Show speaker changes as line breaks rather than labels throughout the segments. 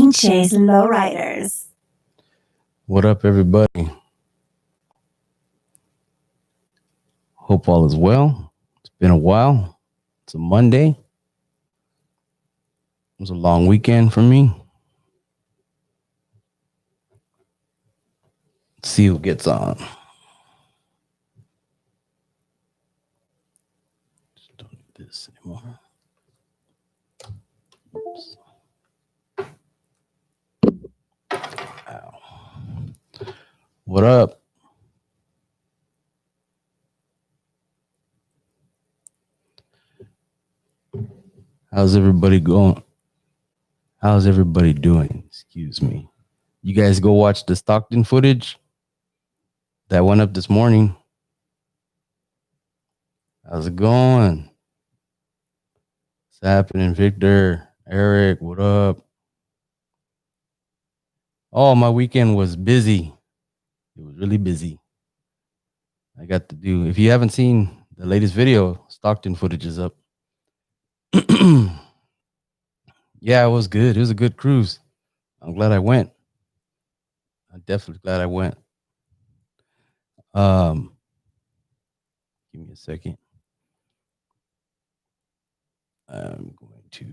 Pinches Lowriders.
What up, everybody? Hope all is well. It's been a while. It's a Monday. It was a long weekend for me. Let's see who gets on. Just don't need this anymore. Oops. Ow. What up? How's everybody going? How's everybody doing? Excuse me. You guys go watch the Stockton footage that went up this morning. How's it going? What's happening, Victor? Eric, what up? Oh, my weekend was busy. It was really busy. I got to do. If you haven't seen the latest video, Stockton footage is up. Yeah, it was good. It was a good cruise. I'm glad I went. I'm definitely glad I went. Give me a second. I'm going to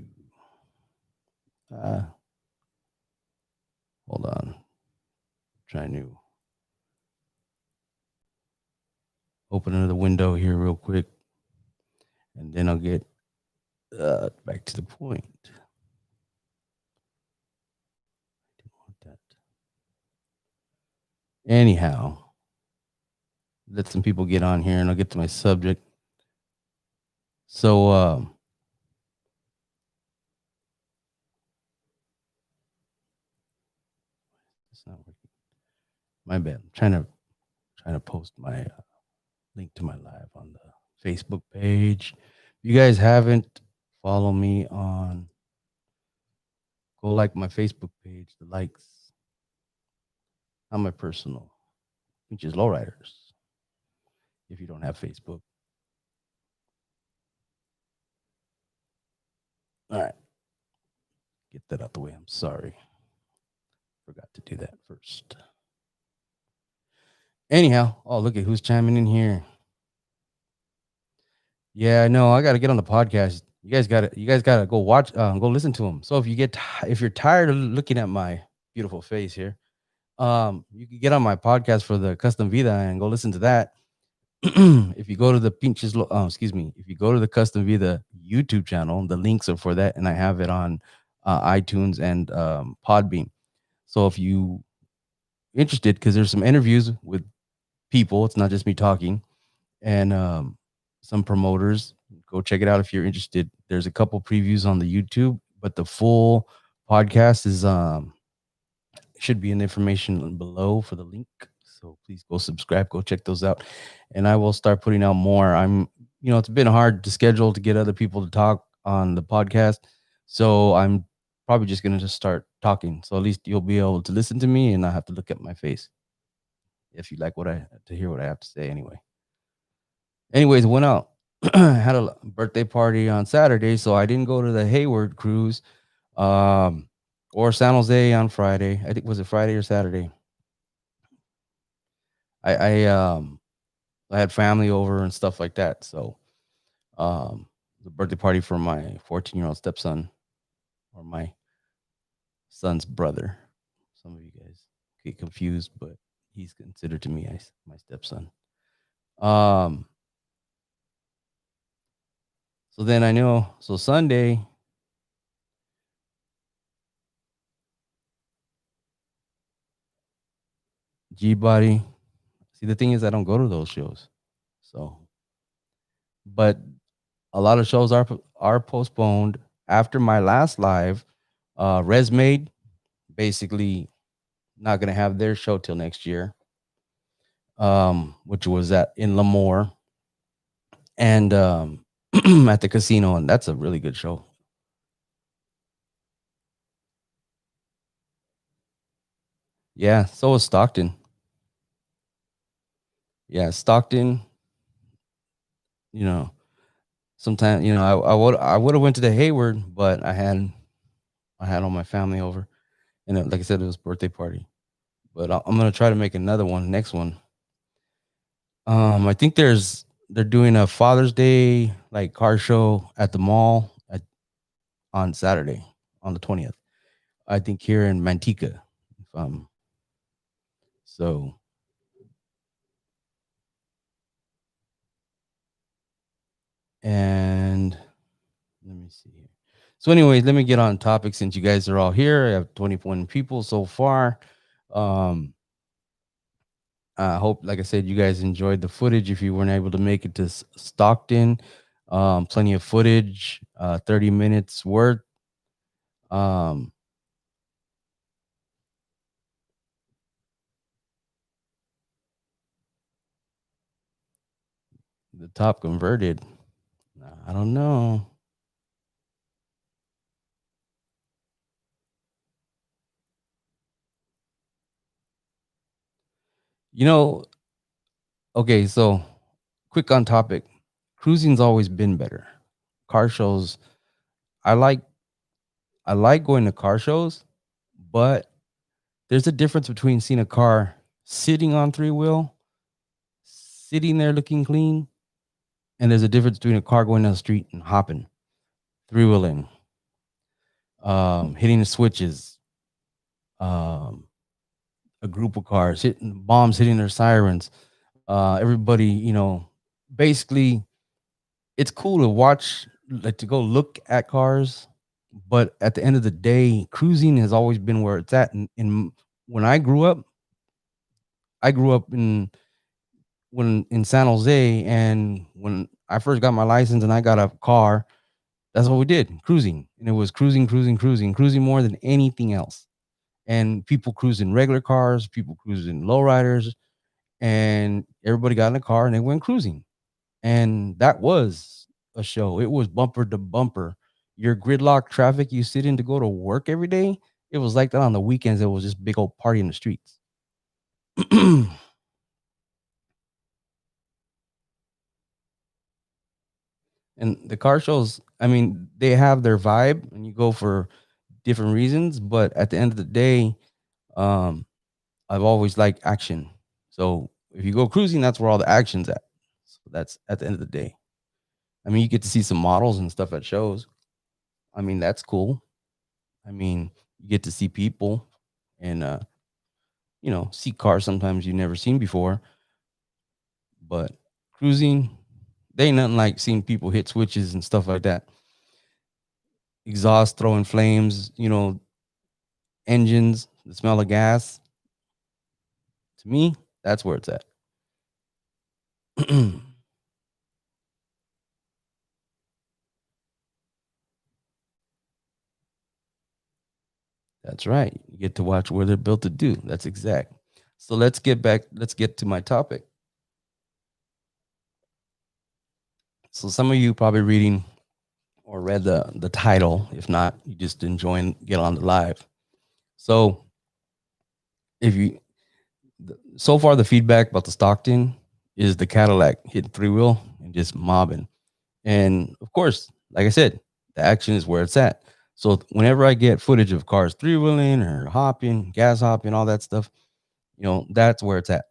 hold on. Trying to open another window here real quick, and then I'll get back to the point. I didn't want that. Anyhow, let some people get on here, and I'll get to my subject. So, it's not working. My bad. I'm trying to post my link to my live on the Facebook page. If you guys haven't, follow me on. Go like my Facebook page. The likes. Not my personal, which is Lowriders. If you don't have Facebook. All right. Get that out the way. I'm sorry. Forgot to do that first. Anyhow, oh, look at who's chiming in here. Yeah, I know. I got to get on the podcast. You guys got to go watch, go listen to them. So if you're tired of looking at my beautiful face here, you can get on my podcast for the Custom Vida and go listen to that. If you go to the if you go to the Custom Vida YouTube channel, the links are for that, and I have it on iTunes and Podbean. So if you interested, because there's some interviews with people, it's not just me talking, and some promoters. Go check it out if you're interested. There's a couple previews on the YouTube, but the full podcast is should be in the information below for the link. So please go subscribe, go check those out, and I will start putting out more. It's been hard to schedule to get other people to talk on the podcast, so I'm probably just gonna start talking. So at least you'll be able to listen to me and not have to look at my face. If you like to hear what I have to say, anyway. Anyways, went out. Had a birthday party on Saturday, so I didn't go to the Hayward cruise, or San Jose on Friday. I think was it Friday or Saturday. I had family over and stuff like that. So the birthday party for my 14-year-old stepson, or my son's brother. Some of you guys get confused, but he's considered to me as my stepson. So then I know, so Sunday, G-Body. See, the thing is, I don't go to those shows. So, but a lot of shows are postponed. After my last live, Resmade basically not going to have their show till next year, which was in Lemoore and at the casino, and that's a really good show. Yeah, so was Stockton. Yeah, Stockton. Sometimes I would have went to the Hayward, but I had all my family over, And like I said, it was birthday party. But I'm gonna try to make another one next one. I think they're doing a Father's Day like car show at the mall on Saturday on the 20th. I think here in Manteca. If, so and let me see here. So, anyways, let me get on topic since you guys are all here. I have 21 people so far. Um, I hope, like I said, you guys enjoyed the footage. If you weren't able to make it to Stockton, plenty of footage, 30 minutes worth. Um, the top converted. I don't know. You know, okay, so quick on topic. Cruising's always been better. Car shows, I like I like going to car shows, but there's a difference between seeing a car sitting on three wheel, sitting there looking clean, and there's a difference between a car going down the street and hopping, three wheeling, hitting the switches, um, a group of cars hitting bombs, hitting their sirens. Everybody, basically, it's cool to watch, like to go look at cars, but at the end of the day, cruising has always been where it's at. And when I grew up in San Jose, and when I first got my license and I got a car, that's what we did, cruising, and it was cruising, cruising, cruising, cruising more than anything else. And people cruising regular cars, people cruising lowriders, and everybody got in the car and they went cruising. And that was a show. It was bumper to bumper. Your gridlock traffic you sit in to go to work every day, it was like that on the weekends. It was just big old party in the streets. And the car shows, I mean, they have their vibe and you go for different reasons, but at the end of the day, um, I've always liked action. So if you go cruising, that's where all the action's at. So that's at the end of the day. I mean, you get to see some models and stuff at shows. I mean, that's cool. I mean, you get to see people and see cars sometimes you've never seen before. But cruising, they ain't nothing like seeing people hit switches and stuff like that. Exhaust throwing flames, engines, the smell of gas. To me, that's where it's at. That's right. You get to watch where they're built to do. That's exact. So let's get to my topic. So some of you probably reading or read the title. If not, you just enjoying get on the live. So if you so far the feedback about the Stockton is the Cadillac hitting three wheel and just mobbing. And of course, like I said, the action is where it's at. So whenever I get footage of cars three wheeling or hopping, gas hopping, all that stuff, that's where it's at.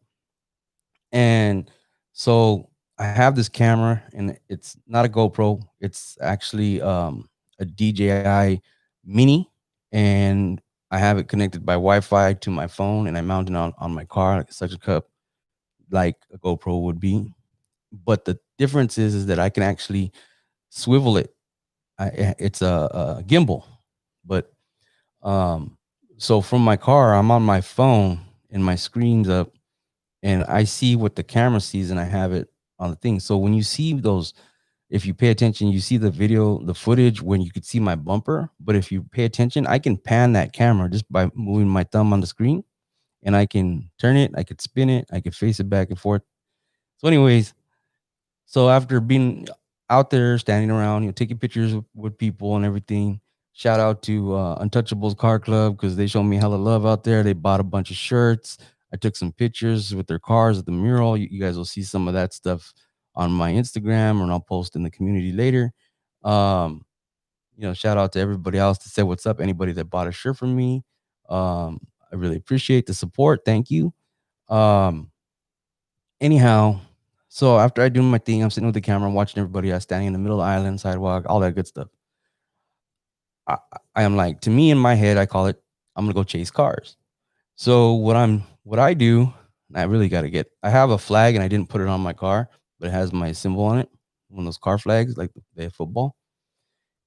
And so I have this camera, and it's not a GoPro. It's actually a DJI Mini, and I have it connected by Wi-Fi to my phone, and I mount it on my car, like such a cup, like a GoPro would be. But the difference is that I can actually swivel it. It's a gimbal, but um, so from my car, I'm on my phone, and my screen's up, and I see what the camera sees, and I have it on the thing. So when you see those, if you pay attention, you see the video, the footage when you could see my bumper. But if you pay attention, I can pan that camera just by moving my thumb on the screen, and I can turn it, I could spin it, I could face it back and forth. So, anyways, so after being out there standing around, taking pictures with people and everything, shout out to Untouchables Car Club because they showed me hella love out there. They bought a bunch of shirts. I took some pictures with their cars at the mural. You guys will see some of that stuff on my Instagram, and I'll post in the community later. Um, Shout out to everybody else that said what's up. Anybody that bought a shirt from me. I really appreciate the support. Thank you. Um, anyhow, so after I do my thing, I'm sitting with the camera, I'm watching everybody else standing in the middle of the island, sidewalk, all that good stuff. I, I am like, to me in my head, I call it, I'm gonna go chase cars. So what I do, I really got to get. I have a flag and I didn't put it on my car, but it has my symbol on it, one of those car flags like the football.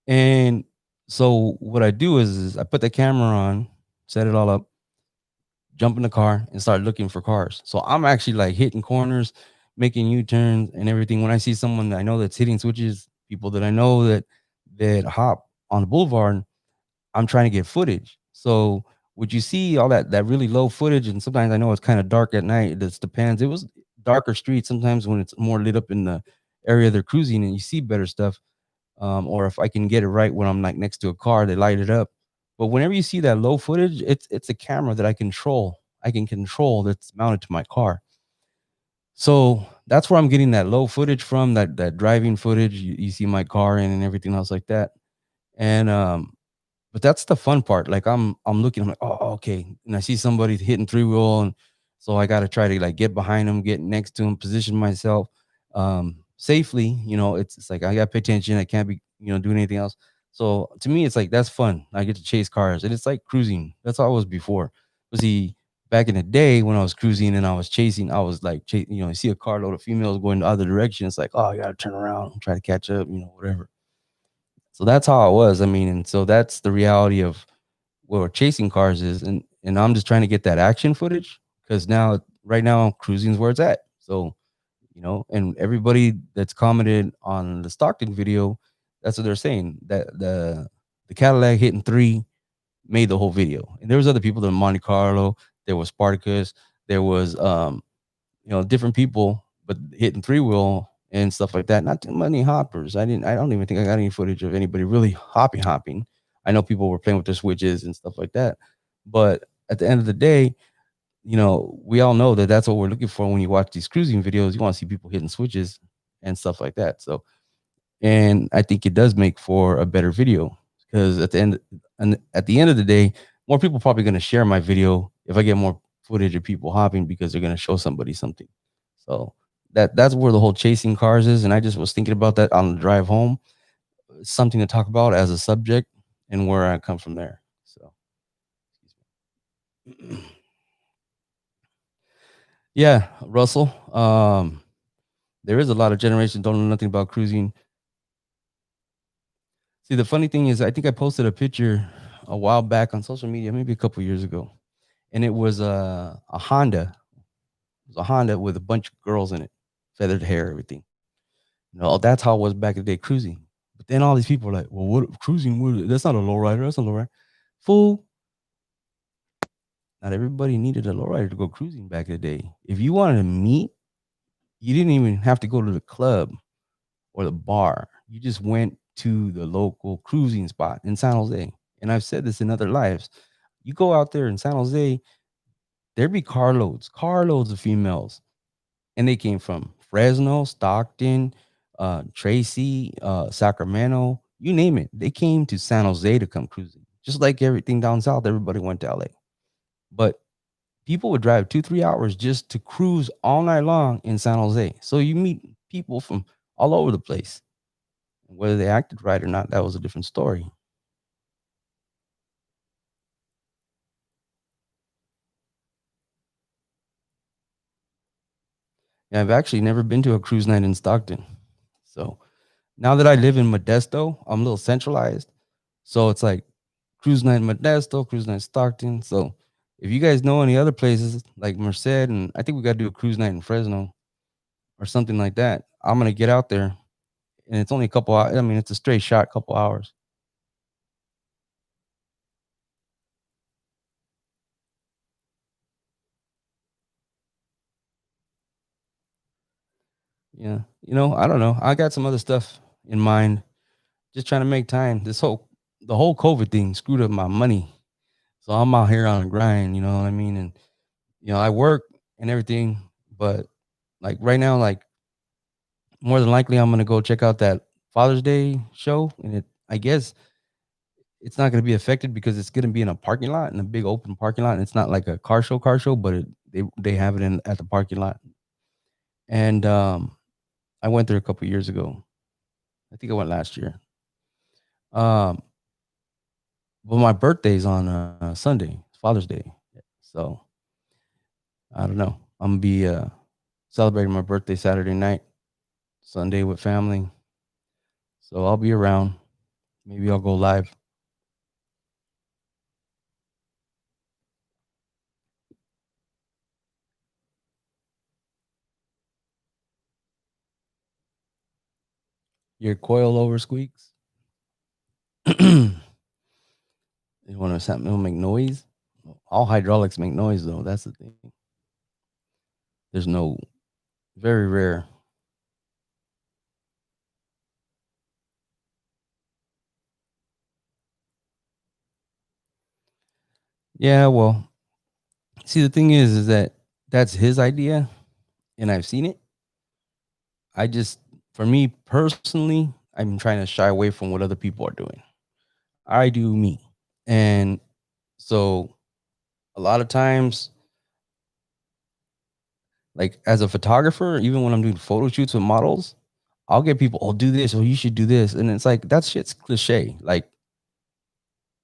And so what I do is I put the camera on, set it all up, jump in the car, and start looking for cars. So I'm actually like hitting corners, making U-turns and everything. When I see someone that I know that's hitting switches, people that I know that hop on the boulevard, I'm trying to get footage. So would you see all that really low footage? And sometimes I know it's kind of dark at night. It just depends. It was darker streets sometimes when it's more lit up in the area they're cruising and you see better stuff. Or if I can get it right when I'm like next to a car, they light it up. But whenever you see that low footage, it's a camera that I control. I can control that's mounted to my car. So that's where I'm getting that low footage from, that driving footage. You see my car in and everything else like that. And but that's the fun part. Like I'm looking, I'm like, oh, okay. And I see somebody hitting three wheel, and so I gotta try to like get behind them, get next to them, position myself safely. It's like I gotta pay attention. I can't be, doing anything else. So to me, it's like that's fun. I get to chase cars, and it's like cruising. That's all it was before. But see, back in the day when I was cruising and I was chasing, I was like, you see a car load of females going the other direction. It's like, oh, I gotta turn around and try to catch up, whatever. So that's how it was. I mean, and so that's the reality of what chasing cars is, and I'm just trying to get that action footage because now, right now, cruising is where it's at. So and everybody that's commented on the Stockton video, that's what they're saying, that the Cadillac hitting three made the whole video, and there was other people in Monte Carlo, there was Spartacus, there was different people, but hitting three wheel and stuff like that. Not too many hoppers. I don't even think I got any footage of anybody really hopping. I know people were playing with their switches and stuff like that. But at the end of the day, we all know that that's what we're looking for when you watch these cruising videos. You want to see people hitting switches and stuff like that. So, and I think it does make for a better video because at the end of the day, more people probably going to share my video if I get more footage of people hopping because they're going to show somebody something. So that's where the whole chasing cars is, and I just was thinking about that on the drive home. Something to talk about as a subject and where I come from there. So yeah, Russell. There is a lot of generations don't know nothing about cruising. See, the funny thing is, I think I posted a picture a while back on social media, maybe a couple years ago, and it was a Honda. It was a Honda with a bunch of girls in it, feathered hair, everything. That's how it was back in the day cruising. But then all these people are like, "Well, what cruising? That's not a lowrider. That's a lowrider." Fool! Not everybody needed a lowrider to go cruising back in the day. If you wanted to meet, you didn't even have to go to the club or the bar. You just went to the local cruising spot in San Jose. And I've said this in other lives. You go out there in San Jose, there be carloads of females. And they came from Fresno, Stockton, Tracy, Sacramento, you name it. They came to San Jose to come cruising. Just like everything down south, everybody went to LA. But people would drive 2-3 hours just to cruise all night long in San Jose. So you meet people from all over the place. Whether they acted right or not, that was a different story. Yeah, I've actually never been to a cruise night in Stockton. So now that I live in Modesto, I'm a little centralized. So it's like cruise night in Modesto, cruise night in Stockton. So if you guys know any other places like Merced, and I think we got to do a cruise night in Fresno or something like that, I'm gonna get out there, and it's only a couple. I mean, it's a straight shot, couple hours. Yeah, I don't know. I got some other stuff in mind. Just trying to make time. The whole COVID thing screwed up my money. So I'm out here on a grind, you know what I mean? And I work and everything, but like right now, like more than likely I'm gonna go check out that Father's Day show. And I guess it's not going to be affected because it's going to be in a parking lot, in a big open parking lot. And it's not like a car show, but they have it in at the parking lot. And I went there a couple years ago. I think I went last year. Um, but my birthday's on Sunday, it's Father's Day. So I don't know. I'm gonna be celebrating my birthday Saturday night, Sunday with family. So I'll be around. Maybe I'll go live. Your coil over squeaks. You want to something to make noise? All hydraulics make noise though. That's the thing. There's no very rare. Yeah, well, see the thing is that that's his idea and I've seen it. I just for me personally, I'm trying to shy away from what other people are doing. I do me. And so a lot of times, like as a photographer, even when I'm doing photo shoots with models, I'll get people, oh, do this, or you should do this. And it's like that shit's cliche. Like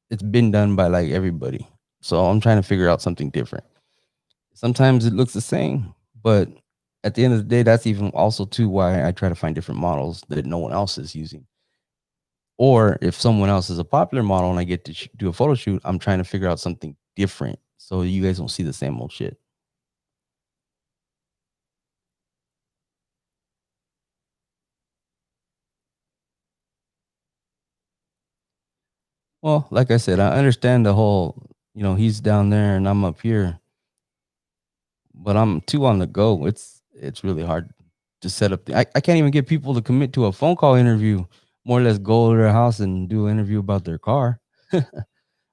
it's been done by like everybody. So I'm trying to figure out something different. Sometimes it looks the same, but at the end of the day, that's even also too why I try to find different models that no one else is using. Or if someone else is a popular model and I get to do a photo shoot, I'm trying to figure out something different so you guys don't see the same old shit. Well, like I said, I understand the whole, he's down there and I'm up here, but I'm two on the go. It's really hard to set up. I can't even get people to commit to a phone call interview. More or less go to their house and do an interview about their car.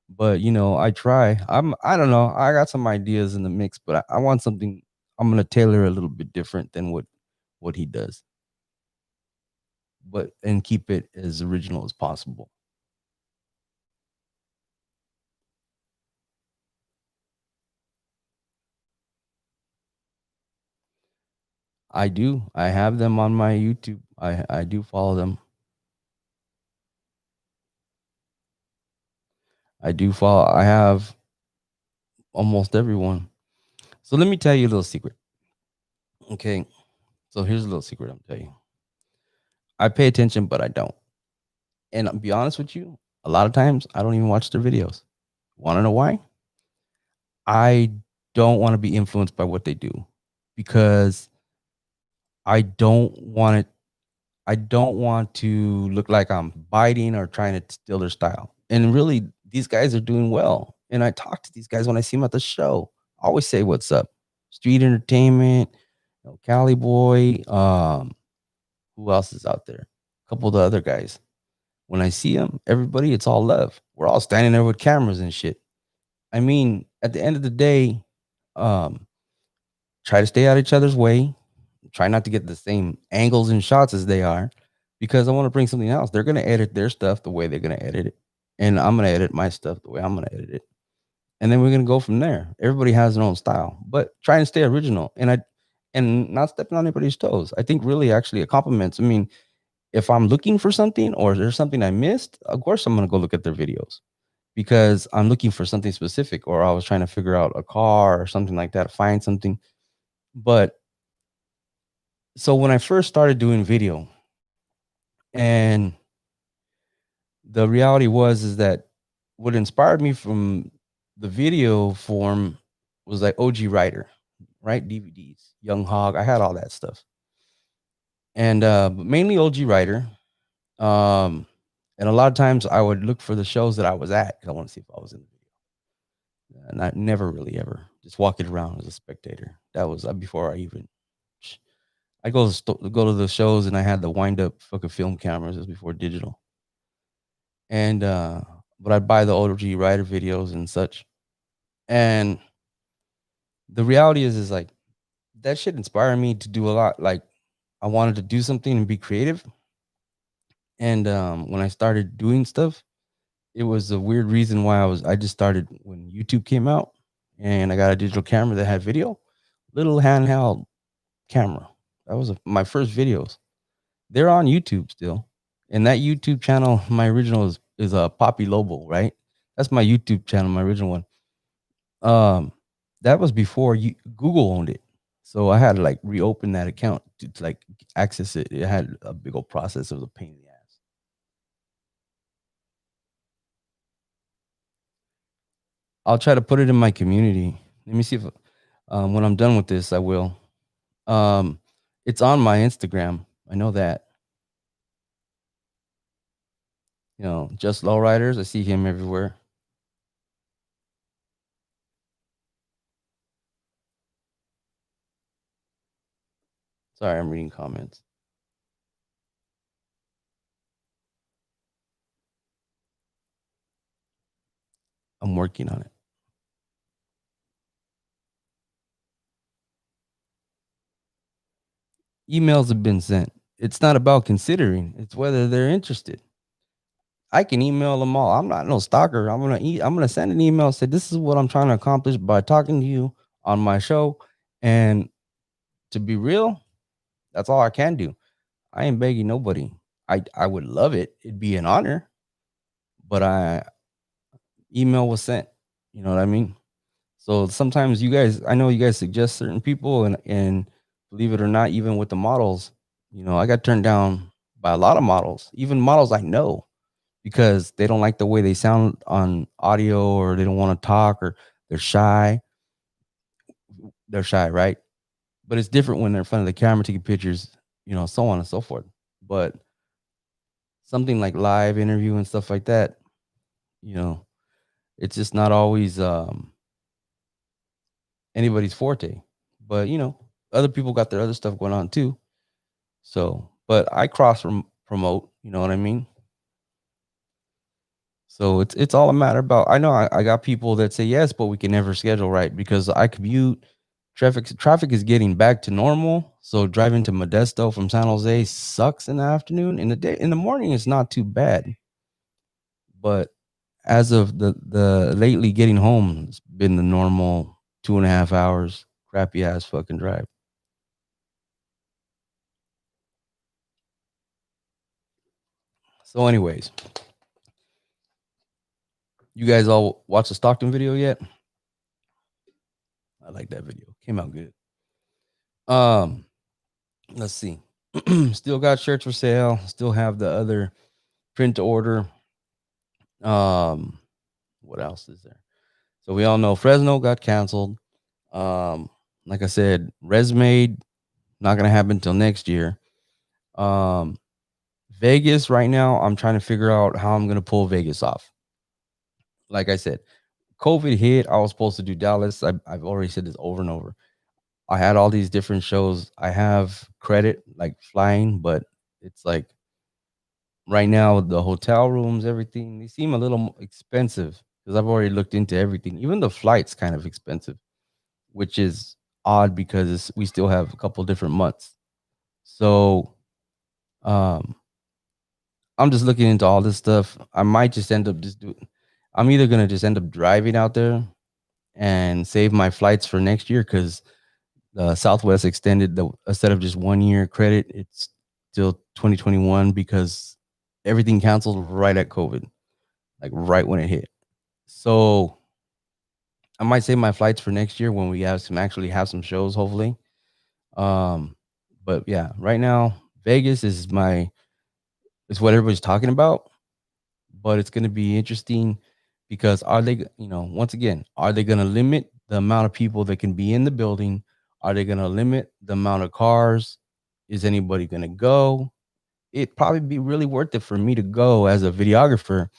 But I try. I don't know. I got some ideas in the mix, but I want something. I'm gonna tailor a little bit different than what he does, but and keep it as original as possible. I do. I have them on my YouTube. I do follow them. I do follow. I have almost everyone. So let me tell you a little secret. Okay. So here's a little secret I'm telling you. I pay attention, but I don't. And I'll be honest with you, a lot of times I don't even watch their videos. Want to know why? I don't want to be influenced by what they do because I don't want it. I don't want to look like I'm biting or trying to steal their style. And really, these guys are doing well. And I talk to these guys when I see them at the show. I always say, "What's up?" Street Entertainment, Cali Boy. Who else is out there? A couple of the other guys. When I see them, everybody, it's all love. We're all standing there with cameras and shit. I mean, at the end of the day, um, try to stay out of each other's way. Try not to get the same angles and shots as they are, because I want to bring something else. They're gonna edit their stuff the way they're gonna edit it, and I'm gonna edit my stuff the way I'm gonna edit it, and then we're gonna go from there. Everybody has their own style, but try and stay original, and not stepping on anybody's toes. I think really actually a compliment. I mean, if I'm looking for something or there's something I missed, of course I'm gonna go look at their videos because I'm looking for something specific, or I was trying to figure out a car or something like that, find something. But so when I first started doing video, and the reality was is that what inspired me from the video form was like OG Writer, right? DVDs, Young Hog. I had all that stuff, and but mainly OG Writer. Um, and a lot of times I would look for the shows that I was at because I want to see if I was in the video. And I never really ever just walking around as a spectator. That was before I even. I go to the shows and I had the wind up fucking film cameras. This was before digital, and but I'd buy the OG Writer videos and such. And the reality is like that shit inspired me to do a lot. Like I wanted to do something and be creative. And when I started doing stuff, it was a weird reason why I just started when YouTube came out, and I got a digital camera that had video, little handheld camera. That was my first videos. They're on YouTube still, and that YouTube channel, my original is a Poppy Lobo, right? That's my YouTube channel, my original one. Um, that was before Google owned it, so I had to like reopen that account to like access it. It had a big old process. It was a pain in the ass. I'll try to put it in my community. Let me see if when I'm done with this, I will. Um, it's on my Instagram. I know that. Just Lowriders. I see him everywhere. Sorry, I'm reading comments. I'm working on it. Emails have been sent. It's not about considering, it's whether they're interested. I can email them all. I'm not no stalker. I'm gonna send an email and say this is what I'm trying to accomplish by talking to you on my show. And to be real, that's all I can do. I ain't begging nobody. I would love it. It'd be an honor, but I email was sent. You know what I mean? So sometimes I know you guys suggest certain people, and believe it or not, even with the models, I got turned down by a lot of models, even models I know, because they don't like the way they sound on audio, or they don't want to talk, or they're shy. They're shy, right? But it's different when they're in front of the camera taking pictures, so on and so forth. But something like live interview and stuff like that, you know, it's just not always anybody's forte. But other people got their other stuff going on too. So, but I cross promote, you know what I mean? So it's all a matter about. I know I got people that say yes, but we can never schedule right because I commute. Traffic is getting back to normal. So driving to Modesto from San Jose sucks in the afternoon. In the morning, it's not too bad. But as of the lately getting home, it's been the normal 2.5 hours, crappy ass fucking drive. So, anyways, you guys all watch the Stockton video yet? I like that video. Came out good. Um, let's see. Still got shirts for sale. Still have the other print to order. Um, what else is there? So we all know Fresno got canceled. Um, like I said, Resmade not gonna happen until next year. Um, Vegas right now, I'm trying to figure out how I'm gonna pull Vegas off. Like I said, COVID hit. I was supposed to do Dallas. I've already said this over and over. I had all these different shows. I have credit like flying, but it's like right now the hotel rooms, everything, they seem a little expensive because I've already looked into everything. Even the flights kind of expensive, which is odd because we still have a couple different months. So um I'm just looking into all this stuff. I might just end up just doing I'm either gonna just end up driving out there and save my flights for next year because the Southwest extended the instead of just 1 year credit, it's still 2021 because everything canceled right at COVID, like right when it hit. So I might save my flights for next year when we actually have some shows, hopefully. Um, but yeah, right now Vegas is what everybody's talking about, but it's going to be interesting because are they, once again, are they going to limit the amount of people that can be in the building? Are they going to limit the amount of cars? Is anybody going to go? It'd probably be really worth it for me to go as a videographer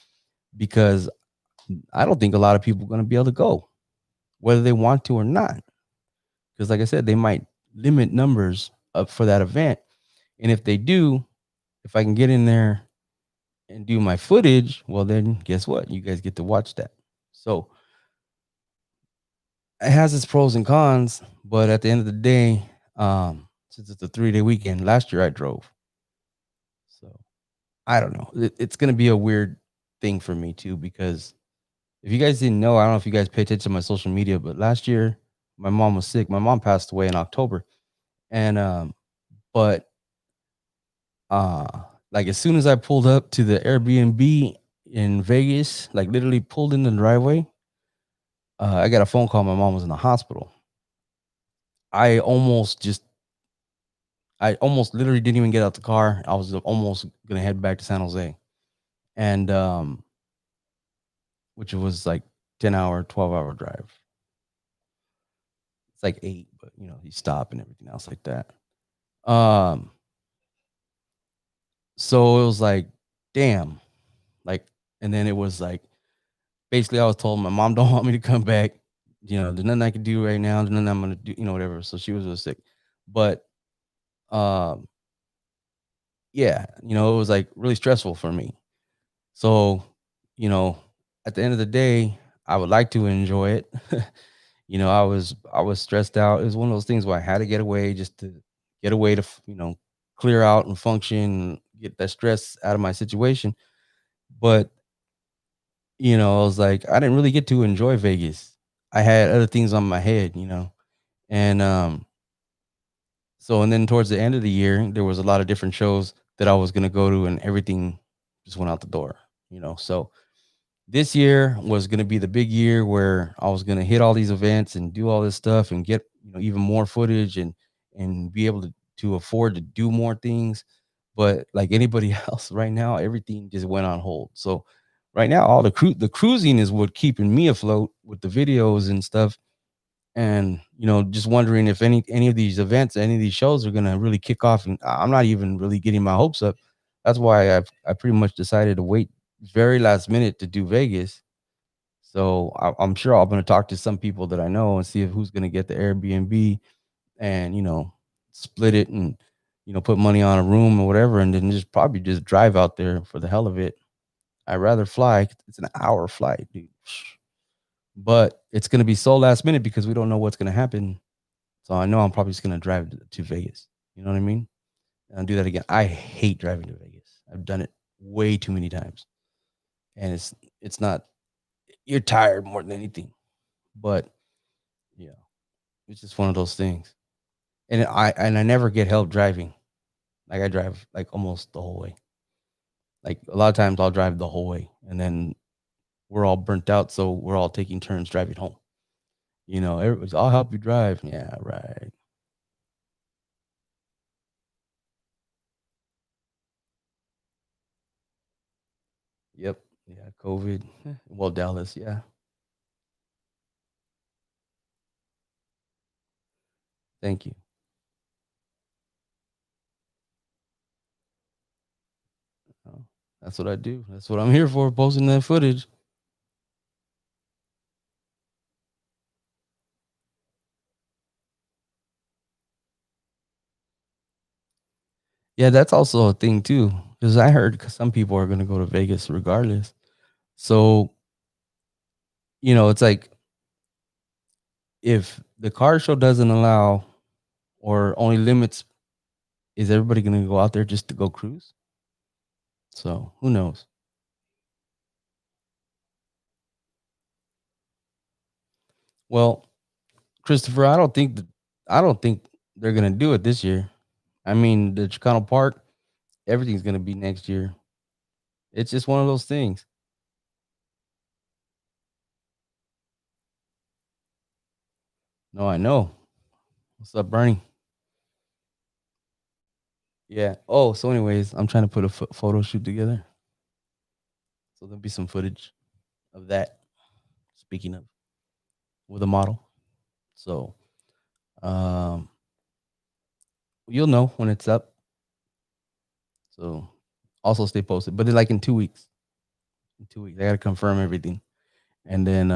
because I don't think a lot of people are going to be able to go, whether they want to or not. Because, like I said, they might limit numbers up for that event. And if they do, if I can get in there and do my footage, well, then guess what? You guys get to watch that. So it has its pros and cons, but at the end of the day, since it's a 3-day weekend, last year I drove. So I don't know. It's going to be a weird thing for me too, because if you guys didn't know, I don't know if you guys pay attention to my social media, but last year my mom was sick. My mom passed away in October, and but uh, like as soon as I pulled up to the Airbnb in Vegas, like literally pulled in the driveway, I got a phone call. My mom was in the hospital. I almost just, I almost literally didn't even get out the car. I was almost gonna head back to San Jose, and which was like 10-hour, 12-hour drive. It's like 8, but you stop and everything else like that. Um, so it was like, damn, like, and then it was like, basically, I was told my mom don't want me to come back. There's nothing I can do right now. There's nothing I'm gonna do. Whatever. So she was really sick, but um, yeah, it was like really stressful for me. So, you know, at the end of the day, I would like to enjoy it. I was stressed out. It was one of those things where I had to get away, just to get away to, clear out and function, get that stress out of my situation. But, I was like, I didn't really get to enjoy Vegas. I had other things on my head. And so and then towards the end of the year, there was a lot of different shows that I was gonna go to, and everything just went out the door. So this year was going to be the big year where I was going to hit all these events and do all this stuff and get even more footage, and be able to afford to do more things. But like anybody else right now, everything just went on hold. So right now, all the cruising is what keeping me afloat with the videos and stuff. And just wondering if any of these events, any of these shows are going to really kick off. And I'm not even really getting my hopes up. That's why I pretty much decided to wait very last minute to do Vegas. So I'm sure I'm going to talk to some people that I know and see if who's going to get the Airbnb, and split it, and put money on a room or whatever, and then just probably just drive out there for the hell of it. I'd rather fly. It's an hour flight, dude. But it's going to be so last minute because we don't know what's going to happen. So I know I'm probably just going to drive to Vegas. You know what I mean? And I'll do that again. I hate driving to Vegas. I've done it way too many times, and it's not. You're tired more than anything. But yeah, it's just one of those things. And I never get help driving. Like I drive like almost the whole way. Like a lot of times I'll drive the whole way, and then we're all burnt out, so we're all taking turns driving home. Everybody's, I'll help you drive. Yeah, right. Yep. Yeah, COVID. Well, Dallas, yeah. Thank you. Oh, that's what I do. That's what I'm here for, posting that footage. Yeah, that's also a thing too, because I heard 'cause some people are gonna go to Vegas regardless. So, it's like if the car show doesn't allow or only limits, is everybody gonna go out there just to go cruise? So who knows? Well, Christopher, I don't think they're gonna do it this year. I mean, the Chicano Park, everything's gonna be next year. It's just one of those things. No, I know. What's up, Bernie? Yeah. Oh, so anyways, I'm trying to put a photo shoot together. So there'll be some footage of that. Speaking of, with a model. So um you'll know when it's up. So also stay posted. But then like in 2 weeks. In 2 weeks. I gotta confirm everything. And then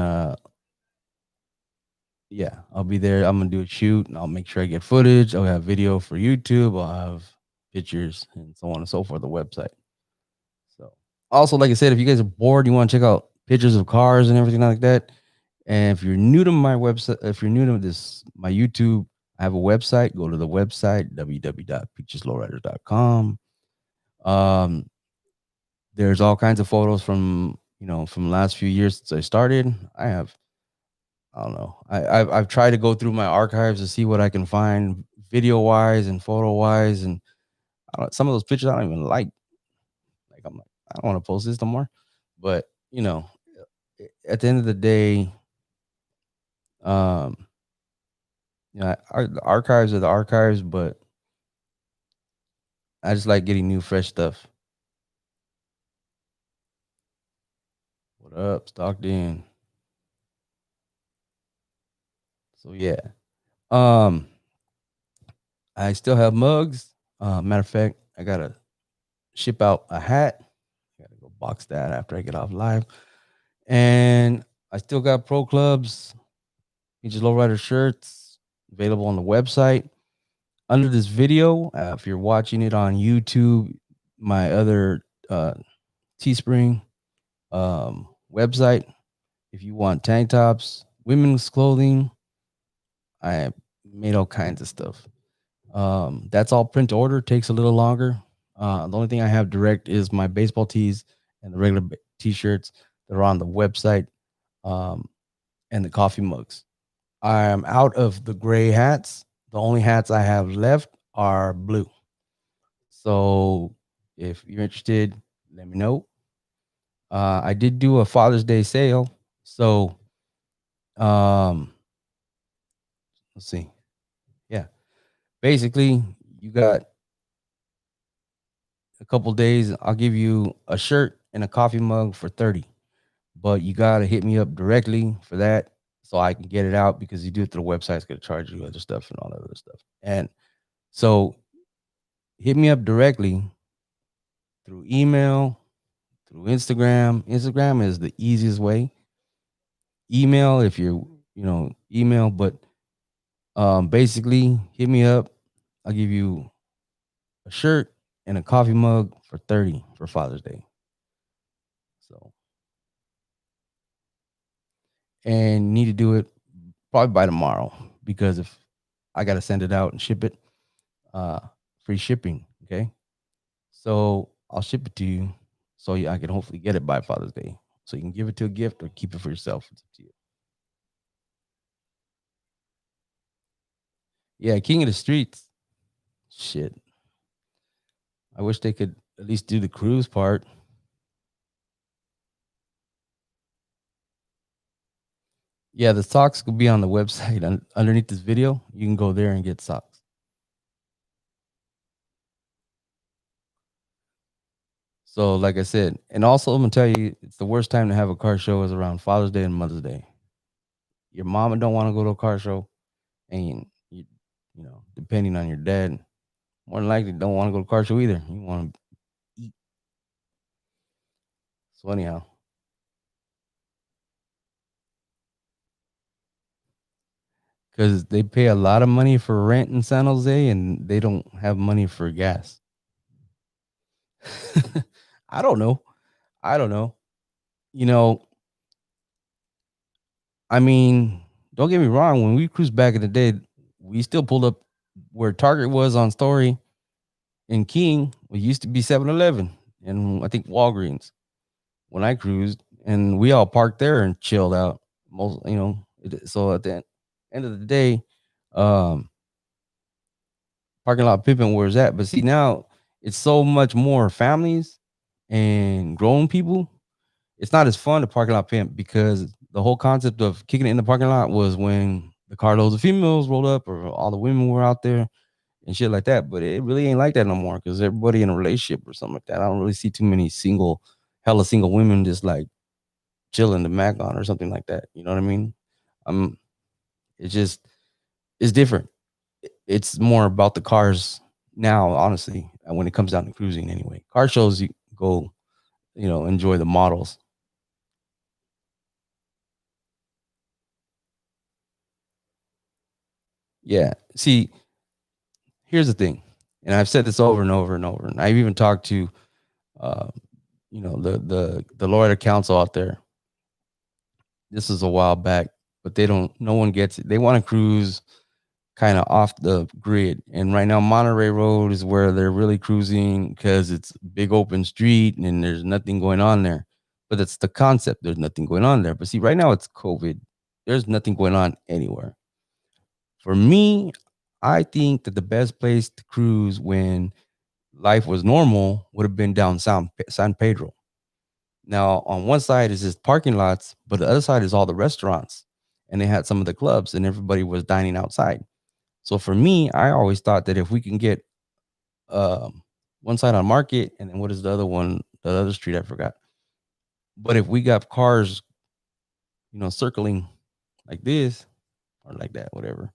yeah, I'll be there. I'm gonna do a shoot, and I'll make sure I get footage. I'll have video for YouTube. I'll have pictures and so on and so forth. The website. So also, like I said, if you guys are bored, you want to check out pictures of cars and everything like that. And if you're new to my website, if you're new to this my YouTube, I have a website. Go to the website www.peacheslowriders.com. Um, There's all kinds of photos from from the last few years since I started. I don't know. I've tried to go through my archives to see what I can find video wise and photo wise, and some of those pictures I don't even like. Like I'm like I don't want to post this no more. But at the end of the day, um, the archives are the archives, but I just like getting new, fresh stuff. What up, Stockton? So yeah, um, I still have mugs. Matter of fact, I gotta ship out a hat. I gotta go box that after I get off live. And I still got pro clubs, Peaches Lowrider shirts available on the website. Under this video, if you're watching it on YouTube, my other Teespring website, if you want tank tops, women's clothing, I made all kinds of stuff. That's all print to order, takes a little longer. The only thing I have direct is my baseball tees and the regular t-shirts that are on the website, um, and the coffee mugs. I am out of the gray hats. The only hats I have left are blue. So if you're interested, let me know. I did do a Father's Day sale. So um, let's see. Yeah. Basically, you got a couple days. I'll give you a shirt and a coffee mug for 30. But you gotta hit me up directly for that so I can get it out because you do it through the website, it's gonna charge you other stuff and all that other stuff. And so hit me up directly through email, through Instagram. Instagram is the easiest way. Email if you're email, but basically hit me up. I'll give you a shirt and a coffee mug for 30 for Father's Day. So and need to do it probably by tomorrow because if I gotta send it out and ship it, uh free shipping. Okay. So I'll ship it to you so I can hopefully get it by Father's Day. So you can give it to a gift or keep it for yourself. It's up to you. Yeah, King of the Streets. Shit. I wish they could at least do the cruise part. Yeah, the socks could be on the website underneath this video. You can go there and get socks. So, like I said, and also I'm gonna tell you, it's the worst time to have a car show is around Father's Day and Mother's Day. Your mama don't want to go to a car show, and depending on your dad, more than likely don't want to go to a car show either. You want to eat. So anyhow, because they pay a lot of money for rent in San Jose, and they don't have money for gas. I don't know. I don't know. You know, I mean, don't get me wrong. When we cruised back in the day, we still pulled up where Target was on Story in King. It used to be 7-Eleven and I think Walgreens when I cruised, and we all parked there and chilled out. So at the end of the day, um, parking lot pimping where it's at. But see, now it's so much more families and grown people. It's not as fun to parking lot pimp because the whole concept of kicking it in the parking lot was when the carloads of females rolled up or all the women were out there and shit like that. But it really ain't like that no more because everybody in a relationship or something like that. I don't really see too many hella single women just like chilling the Mac on or something like that. You know what I mean? Um, it's just it's different. It's more about the cars now, honestly, when it comes down to cruising anyway. Car shows you go, enjoy the models. Yeah. See, here's the thing, and I've said this over and over and over, and I've even talked to, uh, the lawyer council out there. This is a while back, but they don't. No one gets it. They want to cruise kind of off the grid. And right now, Monterey Road is where they're really cruising because it's big open street and there's nothing going on there. But that's the concept. There's nothing going on there. But see, right now it's COVID. There's nothing going on anywhere. For me, I think that the best place to cruise when life was normal would have been down San Pedro. Now, on one side is just parking lots, but the other side is all the restaurants. And they had some of the clubs and everybody was dining outside. So for me, I always thought that if we can get one side on Market and then what is the other one, the other street I forgot. But if we got cars, circling like this or like that, whatever,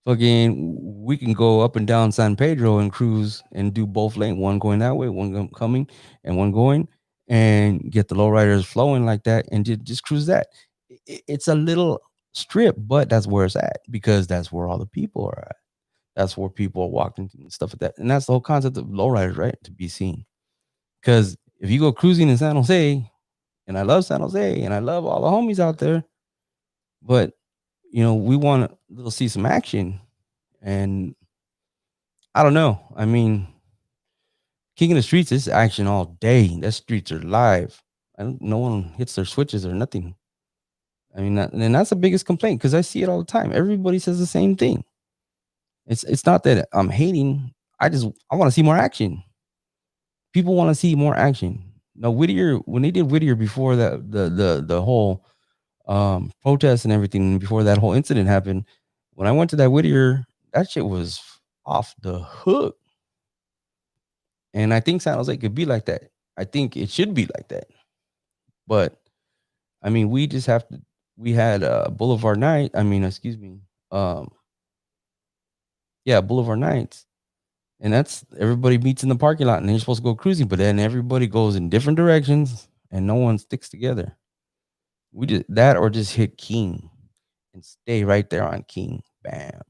fucking, we can go up and down San Pedro and cruise and do both lane, one going that way, one coming, and one going, and get the lowriders flowing like that, and just cruise that. It's a little strip, but that's where it's at because that's where all the people are at. That's where people are walking and stuff like that, and that's the whole concept of lowriders, right? To be seen. Because if you go cruising in San Jose, and I love San Jose, and I love all the homies out there, but we want to see some action. And I don't know. I mean, King of the Streets is action all day. The streets are live. No one hits their switches or nothing. I mean, and that's the biggest complaint because I see it all the time. Everybody says the same thing. It's not that I'm hating. I want to see more action. People want to see more action. Now Whittier, when they did Whittier before that, the whole protest and everything, before that whole incident happened, when I went to that Whittier, that shit was off the hook. And I think San Jose could be like that. I think it should be like that. But I mean, we just have to. We had Boulevard Night. I mean, excuse me. Um, yeah, Boulevard Nights, and that's everybody meets in the parking lot, and they're supposed to go cruising, but then everybody goes in different directions, and no one sticks together. We just that or just hit King and stay right there on King. Bam.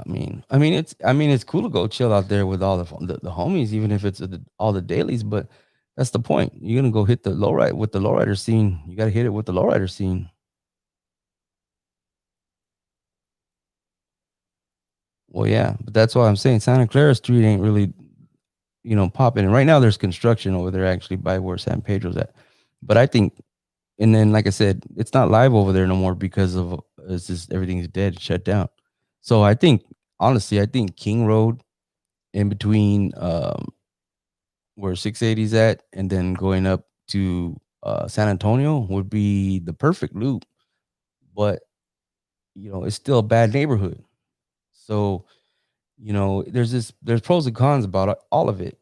I mean, it's cool to go chill out there with all the homies, even if it's all the dailies. But that's the point. You're gonna go hit the lowride with the lowrider scene. You got to hit it with the lowrider scene. Well, yeah, but that's why I'm saying Santa Clara Street ain't really, popping. And right now, there's construction over there actually by where San Pedro's at. But I think, and then like I said, it's not live over there no more because of it's just everything's dead, shut down. So I think honestly, I think King Road in between where 680's at, and then going up to San Antonio would be the perfect loop. But it's still a bad neighborhood. So there's pros and cons about all of it.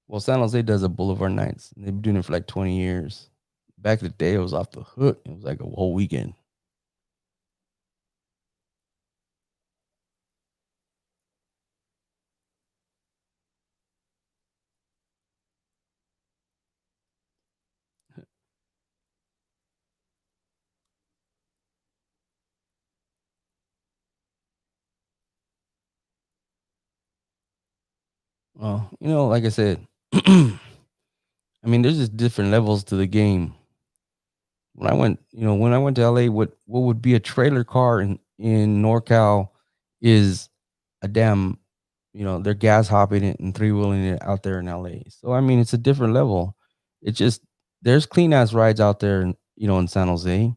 Well, San Jose does a Boulevard Nights. They've been doing it for like 20 years. Back in the day, it was off the hook. It was like a whole weekend. Well, like I said, I mean, there's just different levels to the game. When I went to LA, what would be a trailer car in NorCal is a damn, they're gas hopping it and three wheeling it out there in LA. So I mean, it's a different level. It's just there's clean ass rides out there, in San Jose,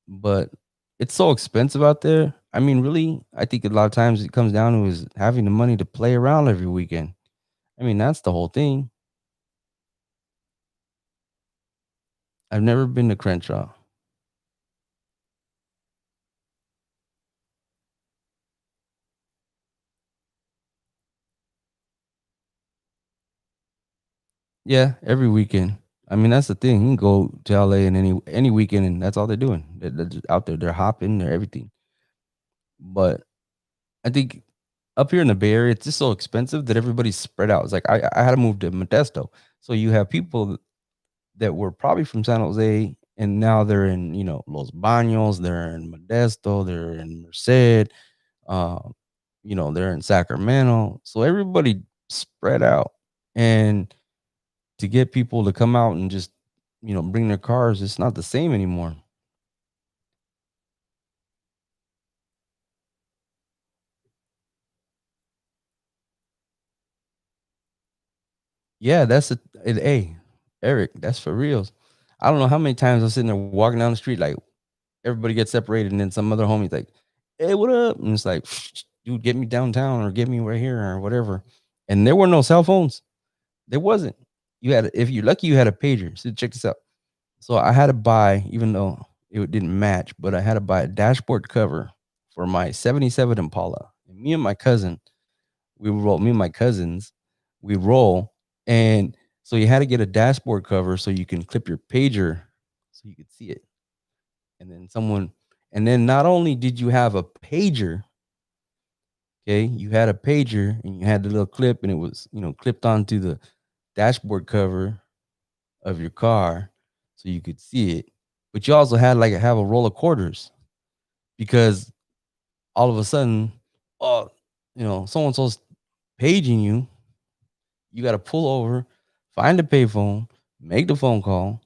but it's so expensive out there. I mean, really, I think a lot of times it comes down to is having the money to play around every weekend. I mean, that's the whole thing. I've never been to Crenshaw. Yeah, every weekend. I mean, that's the thing. You can go to LA in any weekend, and that's all they're doing. They're just out there. They're hopping. They're everything. But I think up here in the Bay Area, it's just so expensive that everybody's spread out. It's like I had to move to Modesto, so you have people that were probably from San Jose, and now they're in, Los Baños, they're in Modesto, they're in Merced, uh, they're in Sacramento. So everybody spread out. And to get people to come out and just, bring their cars, it's not the same anymore. Yeah, hey, Eric, that's for reals. I don't know how many times I'm sitting there walking down the street, like everybody gets separated, and then some other homie's like, "Hey, what up?" And it's like, dude, get me downtown or get me right here or whatever. And there were no cell phones. There wasn't. If you're lucky, you had a pager. So check this out. So I had to buy, even though it didn't match, but I had to buy a dashboard cover for my '77 Impala. And me and my cousins, we roll. And so you had to get a dashboard cover so you can clip your pager so you could see it. And then and then not only did you have a pager, okay, you had a pager and you had the little clip and it was, clipped onto the dashboard cover of your car so you could see it. But you also had like have a roll of quarters because all of a sudden, oh, so and so's paging you. You got to pull over, find a payphone, make the phone call,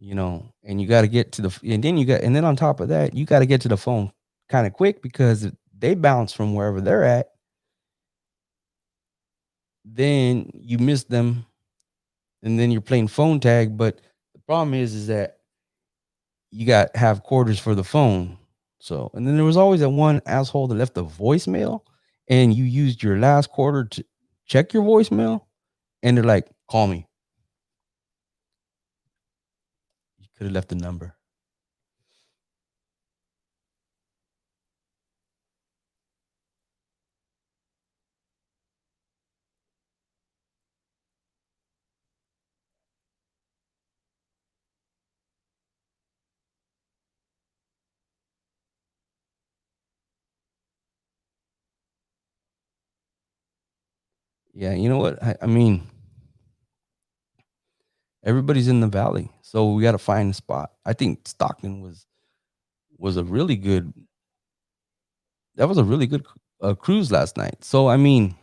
and you got to get to and then on top of that, you got to get to the phone kind of quick because they bounce from wherever they're at. Then you miss them, and then you're playing phone tag. But the problem is that you got have quarters for the phone. So, and then there was always that one asshole that left a voicemail, and you used your last quarter to check your voicemail, and they're like, "Call me." You could have left the number. Yeah, you know what? I mean, everybody's in the valley, so we got to find a spot. I think Stockton was a really good. That was a really good cruise last night. So I mean,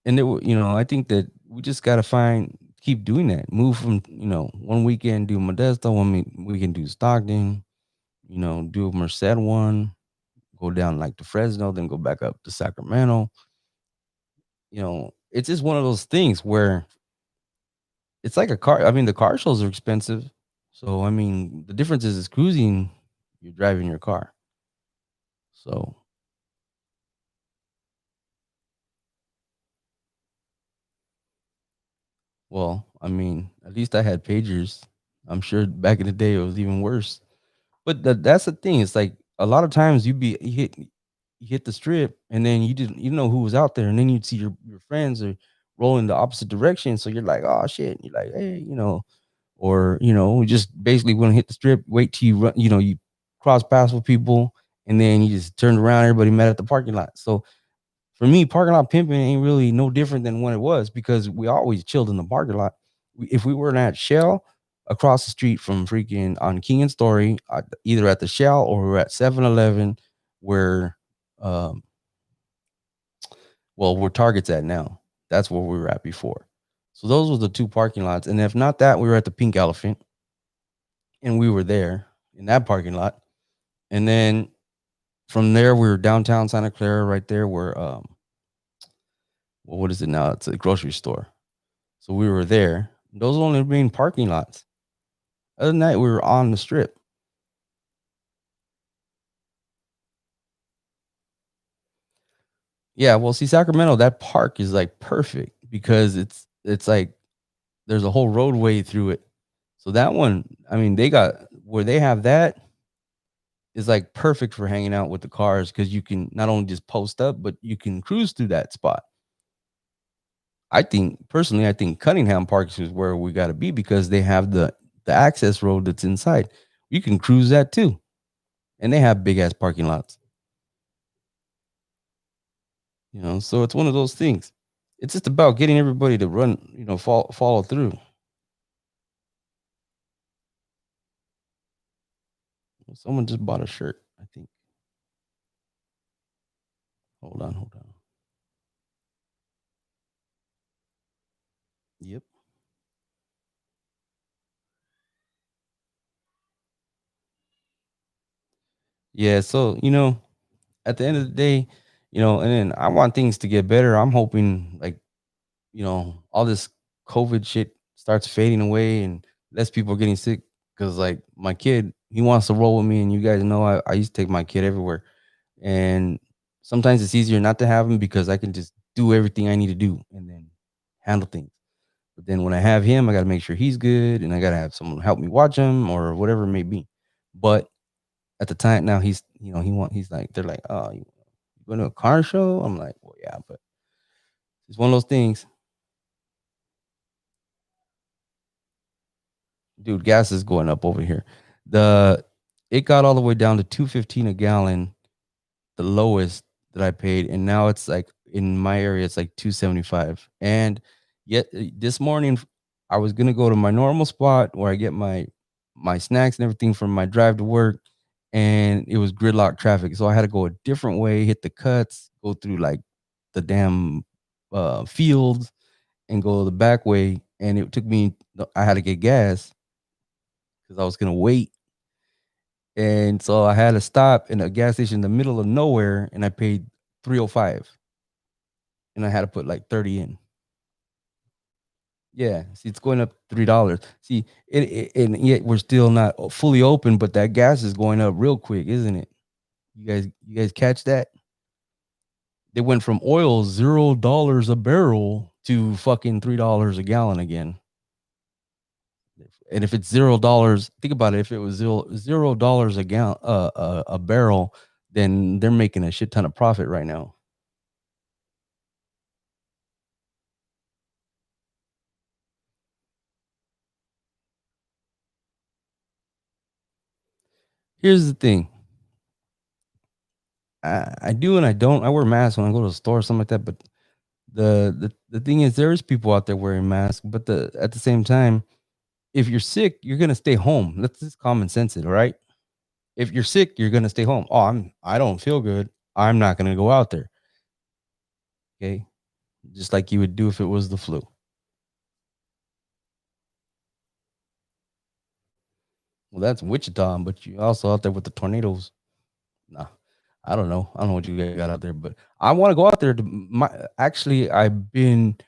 and I think that we just got to keep doing that. Move from one weekend do Modesto, weekend do Stockton, do Merced one, go down like to Fresno, then go back up to Sacramento. It's just one of those things where it's like a car. I mean, the car shows are expensive. So, I mean, the difference is cruising, you're driving your car. So, well, I mean, at least I had pagers. I'm sure back in the day it was even worse. But that's the thing. It's like a lot of times you hit the strip and then you know who was out there and then you'd see your friends are rolling the opposite direction. So you're like, oh shit. You're like, hey, or we just basically want to hit the strip, wait till you run, you cross paths with people, and then you just turned around, everybody met at the parking lot. So for me, parking lot pimping ain't really no different than when it was because we always chilled in the parking lot. If we were at Shell across the street from freaking on King and Story, either at the Shell or we we're at 7-Eleven, where um where Target's at now. That's where we were at before. So those were the two parking lots. And if not that, we were at the Pink Elephant and we were there in that parking lot. And then from there, we were downtown Santa Clara, right there where what is it now? It's a grocery store. So we were there. Those are only main parking lots. Other than that, we were on the strip. Yeah, well, see, Sacramento, that park is like perfect because it's like there's a whole roadway through it. So that one, I mean, they got where they have that is like perfect for hanging out with the cars because you can not only just post up, but you can cruise through that spot. I think Cunningham Park is where we got to be because they have the access road that's inside. You can cruise that too, and they have big ass parking lots. So it's one of those things. It's just about getting everybody to run, follow through. Someone just bought a shirt, I think. Hold on, hold on. Yep. Yeah, so at the end of the day, and then I want things to get better. I'm hoping like, all this COVID shit starts fading away and less people are getting sick. Cause like my kid, he wants to roll with me, and you guys know I used to take my kid everywhere. And sometimes it's easier not to have him because I can just do everything I need to do and then handle things. But then when I have him, I got to make sure he's good, and I got to have someone help me watch him or whatever it may be. But at the time now, he's like, they're like, oh, you going to a car show? I'm like, well, yeah, but it's one of those things. Dude, gas is going up over here. The It got all the way down to 2.15 a gallon, the lowest that I paid, and now it's like in my area, it's like 2.75. And yet this morning, I was gonna go to my normal spot where I get my snacks and everything from my drive to work, and it was gridlock traffic, so I had to go a different way, hit the cuts, go through like the damn fields, and go the back way, and it took me. I had to get gas because I was gonna wait, and so I had to stop in a gas station in the middle of nowhere, and I paid 305, and I had to put like 30 in. Yeah, see, it's going up $3. See, and yet we're still not fully open, but that gas is going up real quick, isn't it? You guys catch that? They went from oil $0 a barrel to fucking $3 a gallon again. And if it's $0, think about it. If it was $0 a gallon, a barrel, then they're making a shit ton of profit right now. Here's the thing. I do and I don't. I wear masks when I go to the store or something like that. But the thing is, there is people out there wearing masks. But at the same time, if you're sick, you're gonna stay home. That's just common sense, it right? If you're sick, you're gonna stay home. Oh, I don't feel good. I'm not gonna go out there. Okay, just like you would do if it was the flu. Well, that's Wichita, but you also out there with the tornadoes. Nah, I don't know. I don't know what you guys got out there, but I want to go out there. Actually, I've been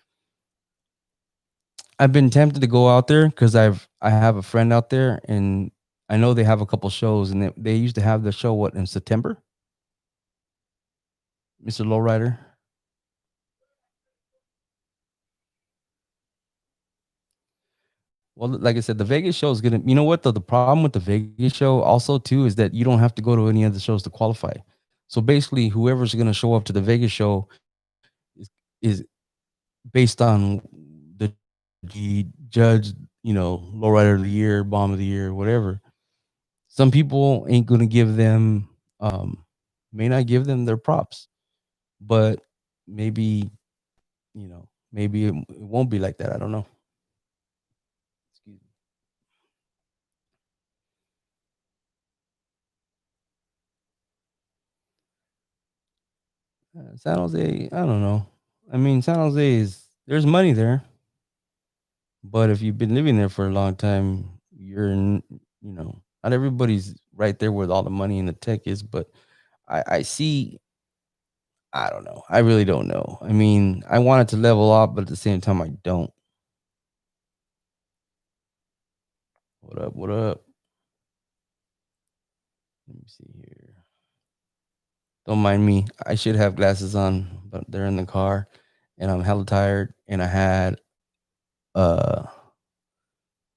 tempted to go out there because I have a friend out there, and I know they have a couple shows, and they used to have the show what in September, Mr. Lowrider. Well, like I said, the Vegas show is gonna. You know what? The problem with the Vegas show also too is that you don't have to go to any other shows to qualify. So basically, whoever's gonna show up to the Vegas show is based on the judge, lowrider of the year, bomb of the year, whatever. Some people ain't gonna give them, may not give them their props, but maybe maybe it won't be like that. I don't know. Excuse me. San Jose, I don't know. I mean, San Jose is there's money there, but if you've been living there for a long time, not everybody's right there where all the money and the tech is. But I see. I don't know. I really don't know. I mean, I wanted to level up, but at the same time, I don't. What up? What up? Let me see here. Don't mind me. I should have glasses on, but they're in the car, and I'm hella tired. And I had uh,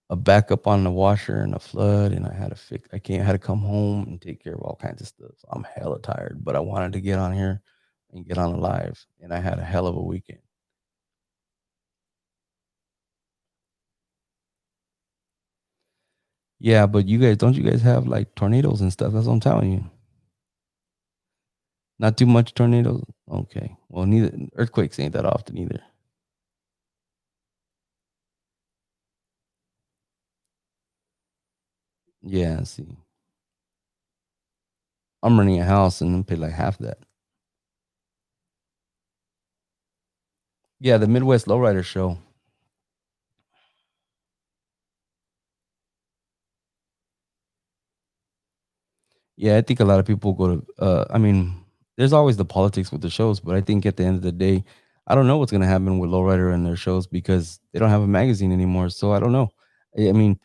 a backup on the washer and a flood, and I had to fix. I had to come home and take care of all kinds of stuff. So I'm hella tired, but I wanted to get on here and get on live, and I had a hell of a weekend. Yeah, but you guys have like tornadoes and stuff? That's what I'm telling you. Not too much tornadoes. Okay. Well, neither earthquakes ain't that often either. Yeah. I see. I'm renting a house and I'm paid like half that. Yeah, the Midwest Lowrider show. Yeah, I think a lot of people go to. I mean, there's always the politics with the shows, but I think at the end of the day, I don't know what's gonna happen with Lowrider and their shows because they don't have a magazine anymore. So I don't know. I mean,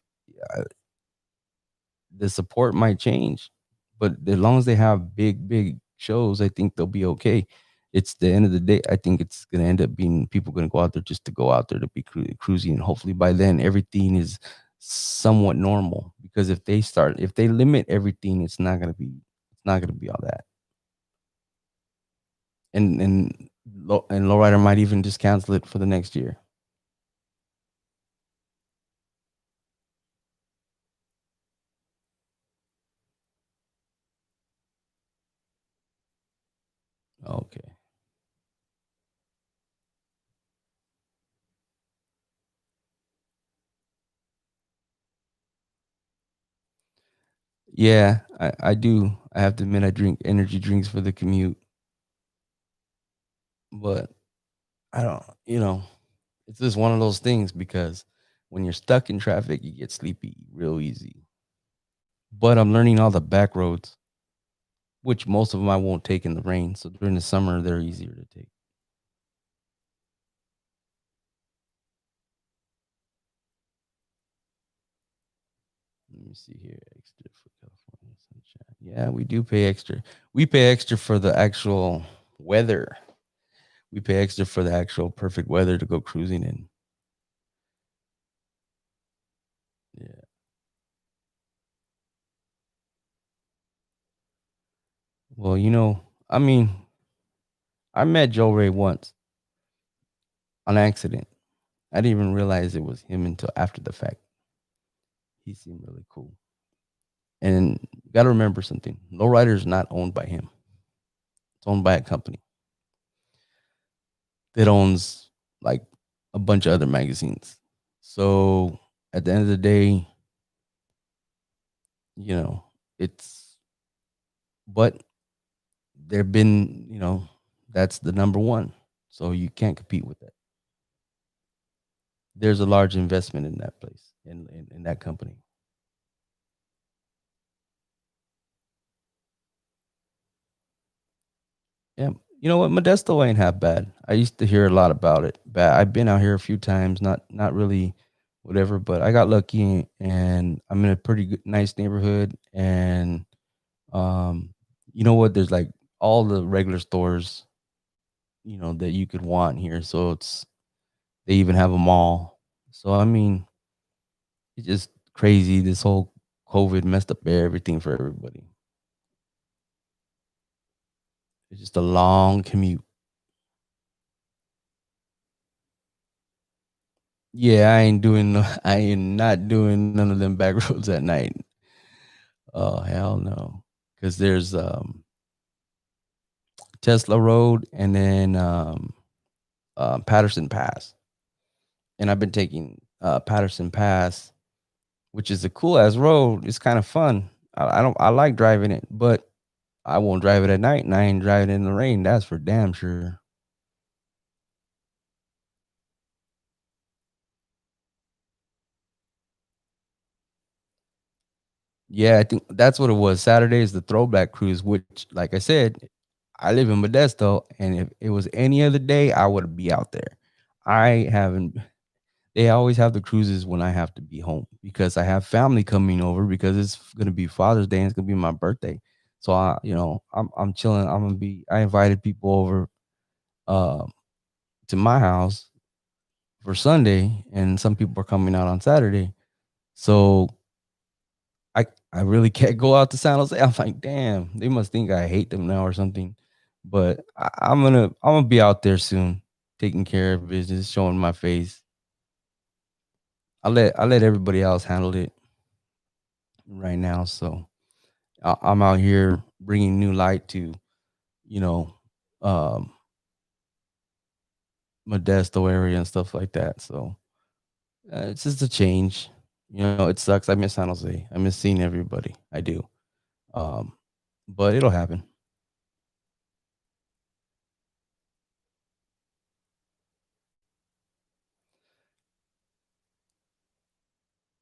the support might change, but as long as they have big shows, I think they'll be okay. It's the end of the day. I think it's gonna end up being people gonna go out there just to go out there to be cruising, and hopefully by then everything is somewhat normal. Because if they limit everything, it's not gonna be all that. And Lowrider might even just cancel it for the next year. Okay. Yeah, I do. I have to admit I drink energy drinks for the commute, but I don't, it's just one of those things because when you're stuck in traffic, you get sleepy real easy. But I'm learning all the back roads, which most of them I won't take in the rain. So during the summer, they're easier to take. Let me see here. Extra for California sunshine. Yeah, we do pay extra. We pay extra for the actual weather. We pay extra for the actual perfect weather to go cruising in. Yeah. Well, I mean, I met Joe Ray once on accident. I didn't even realize it was him until after the fact. He seemed really cool. And you got to remember something. Lowrider is not owned by him. It's owned by a company that owns like a bunch of other magazines. So at the end of the day, you know, it's but there've been, that's the number one. So you can't compete with that. There's a large investment in that place, in that company. Yeah. You know what? Modesto ain't half bad. I used to hear a lot about it. Bad. I've been out here a few times, not really whatever, but I got lucky and I'm in a pretty good, nice neighborhood. And you know what? There's like all the regular stores, that you could want here. So they even have a mall. So I mean, it's just crazy. This whole COVID messed up everything for everybody. It's just a long commute. Yeah, I ain't doing no I am not doing none of them back roads at night. Oh, hell no. Because there's, Tesla Road and then, Patterson Pass, and I've been taking, Patterson Pass, which is a cool ass road. It's kinda fun. I like driving it, but I won't drive it at night, and I ain't driving it in the rain, that's for damn sure. Yeah, I think that's what it was. Saturday is the throwback cruise, which, like I said, I live in Modesto, and if it was any other day, I would be out there. I haven't. They always have the cruises when I have to be home because I have family coming over because it's gonna be Father's Day and it's gonna be my birthday. So I'm chilling. I invited people over uh, to my house for Sunday, and some people are coming out on Saturday. So I really can't go out to San Jose. I'm like, damn, they must think I hate them now or something. But I'm gonna be out there soon, taking care of business, showing my face. I let everybody else handle it right now. So I'm out here bringing new light to you know um, Modesto area and stuff like that. So it's just a change. It sucks. I miss San Jose. I miss seeing everybody. I do. Um, but it'll happen.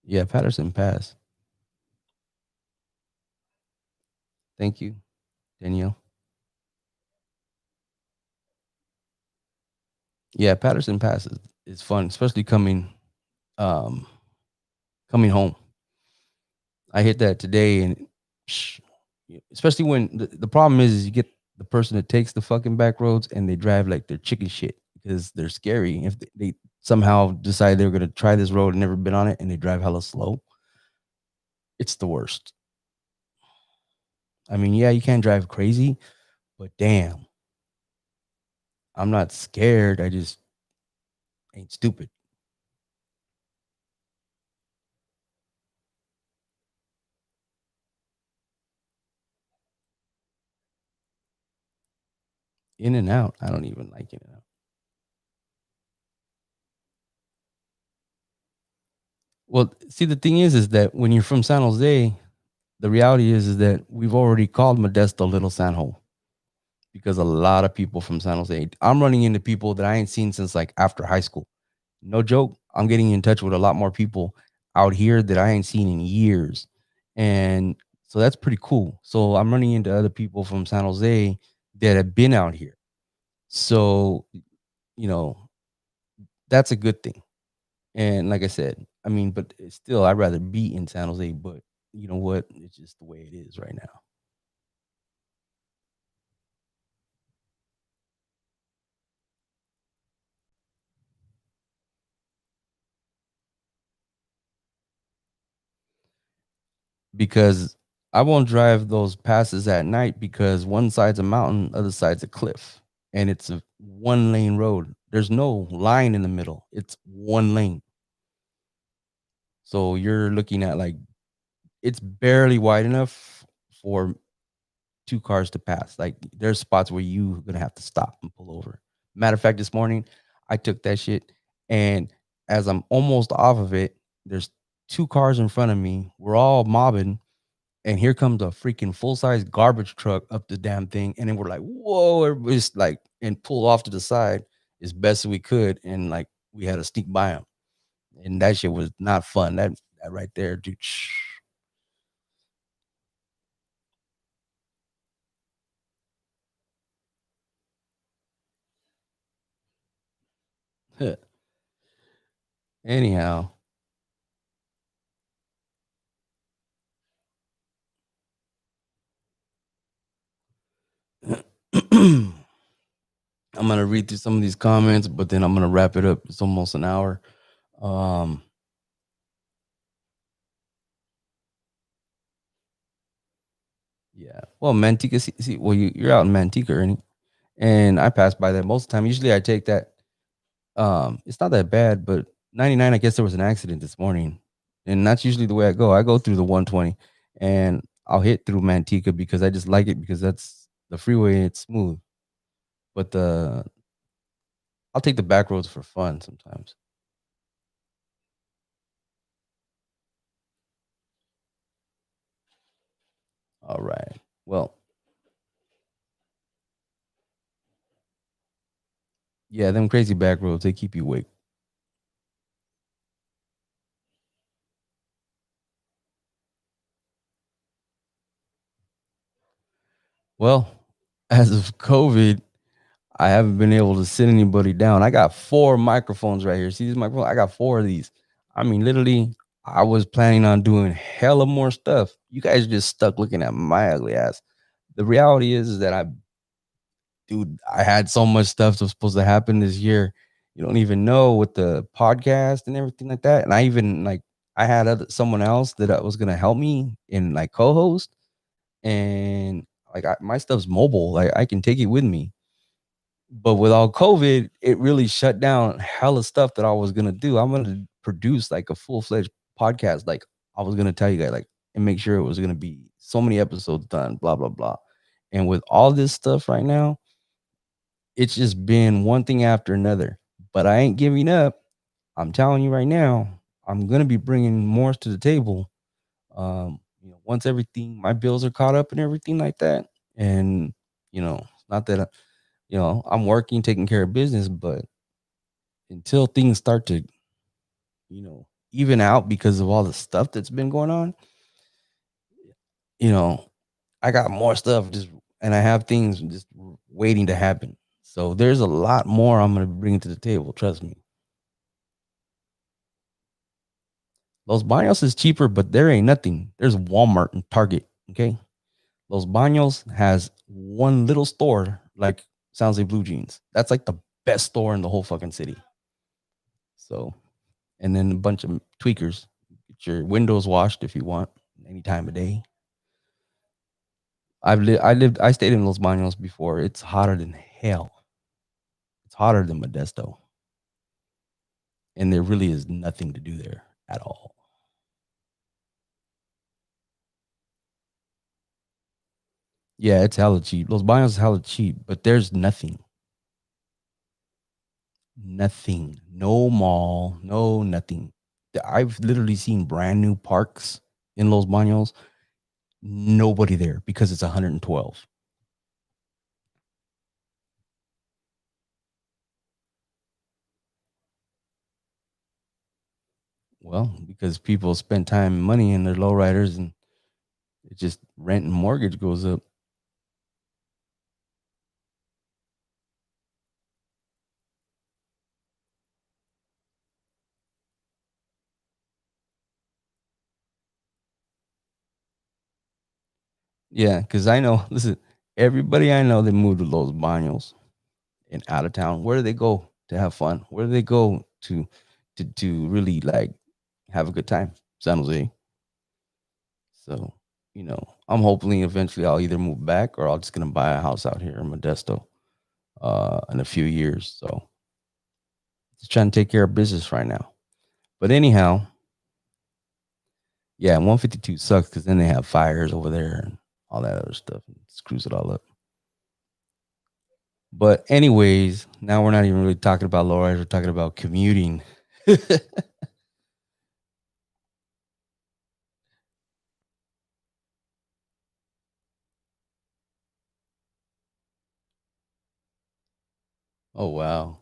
Yeah, Patterson Pass. Thank you, Danielle. Yeah, Patterson Pass is fun, especially um coming home. I hit that today, and psh, especially when the problem is you get the person that takes the fucking back roads and they drive like they're chicken shit because they're scary. If they somehow decide they're gonna try this road and never been on it and they drive hella slow, it's the worst. I mean, yeah, you can't drive crazy, but damn, I'm not scared. I just ain't stupid. In and out. I don't even like in and out. Well, see, the thing is that when you're from San Jose, the reality is that we've already called Modesto Little San Jose because a lot of people from San Jose. I'm running into people that I ain't seen since like after high school. No joke. I'm getting in touch with a lot more people out here that I ain't seen in years. And so that's pretty cool. So I'm running into other people from San Jose that have been out here. So, you know, that's a good thing. And like I said, I mean, but still, I'd rather be in San Jose. But you know what? It's just the way it is right now. Because I won't drive those passes at night because one side's a mountain, other side's a cliff, and it's a one lane road. There's no line in the middle. It's one lane. So you're looking at like it's barely wide enough for two cars to pass. Like there's spots where you're gonna have to stop and pull over. Matter of fact, this morning I took that shit, and as I'm almost off of it, there's two cars in front of me. We're all mobbing, and here comes a freaking full size garbage truck up the damn thing, and then we're like, "Whoa!" Everybody's like, and pull off to the side as best as we could, and like we had to sneak by him, and that shit was not fun. That right there, dude. Anyhow, I'm gonna read through some of these comments, but then I'm gonna wrap it up. It's almost an hour. Um, yeah. Well, Manteca, see well, you're out in Manteca, Ernie, and I pass by that most of the time. Usually, I take that. It's not that bad, but 99. I guess there was an accident this morning, and that's usually the way I go. I go through the 120, and I'll hit through Manteca because I just like it because that's the freeway. It's smooth, but the I'll take the back roads for fun sometimes. All right. Well, yeah, them crazy back roads, they keep you awake. Well, as of COVID, I haven't been able to sit anybody down. I got 4 microphones right here. See these microphones? I got 4 of these. I mean, literally, I was planning on doing hella more stuff. You guys are just stuck looking at my ugly ass. The reality is that dude, I had so much stuff that was supposed to happen this year. You don't even know with the podcast and everything like that. And I even like I had someone else that was gonna help me and like co-host, and like my stuff's mobile. Like I can take it with me. But without COVID, it really shut down hella stuff that I was gonna do. I'm gonna produce like a full-fledged podcast. Like I was gonna tell you guys, like, and make sure it was gonna be so many episodes done, blah, blah, blah. And with all this stuff right now, it's just been one thing after another. But I ain't giving up. I'm telling you right now, I'm gonna be bringing more to the table. once everything my bills are caught up and everything like that, and it's not that I'm working, taking care of business, but until things start to even out because of all the stuff that's been going on, you know, I got more stuff and I have things just waiting to happen. So there's a lot more I'm going to bring to the table. Trust me. Los Baños is cheaper, but there ain't nothing. There's Walmart and Target. Okay. Los Baños has one little store like Sounds like Blue Jeans. That's like the best store in the whole fucking city. So, and then a bunch of tweakers. Get your windows washed if you want any time of day. I stayed in Los Baños before. It's hotter than hell. It's hotter than Modesto. And there really is nothing to do there at all. Yeah, it's hella cheap. Los Baños is hella cheap, but there's nothing. Nothing. No mall, no nothing. I've literally seen brand new parks in Los Baños. Nobody there because it's 112. Well, because people spend time and money in their lowriders and it just rent and mortgage goes up. Yeah, because I know, listen, everybody I know that moved to Los Baños and out of town, where do they go to have fun? Where do they go to really like have a good time? San Jose. So, I'm hoping eventually I'll either move back or I'll just gonna buy a house out here in Modesto in a few years. So just trying to take care of business right now. But anyhow, yeah, 152 sucks because then they have fires over there and all that other stuff and screws it all up. But anyways, now we're not even really talking about lowriders. We're talking about commuting. Oh wow.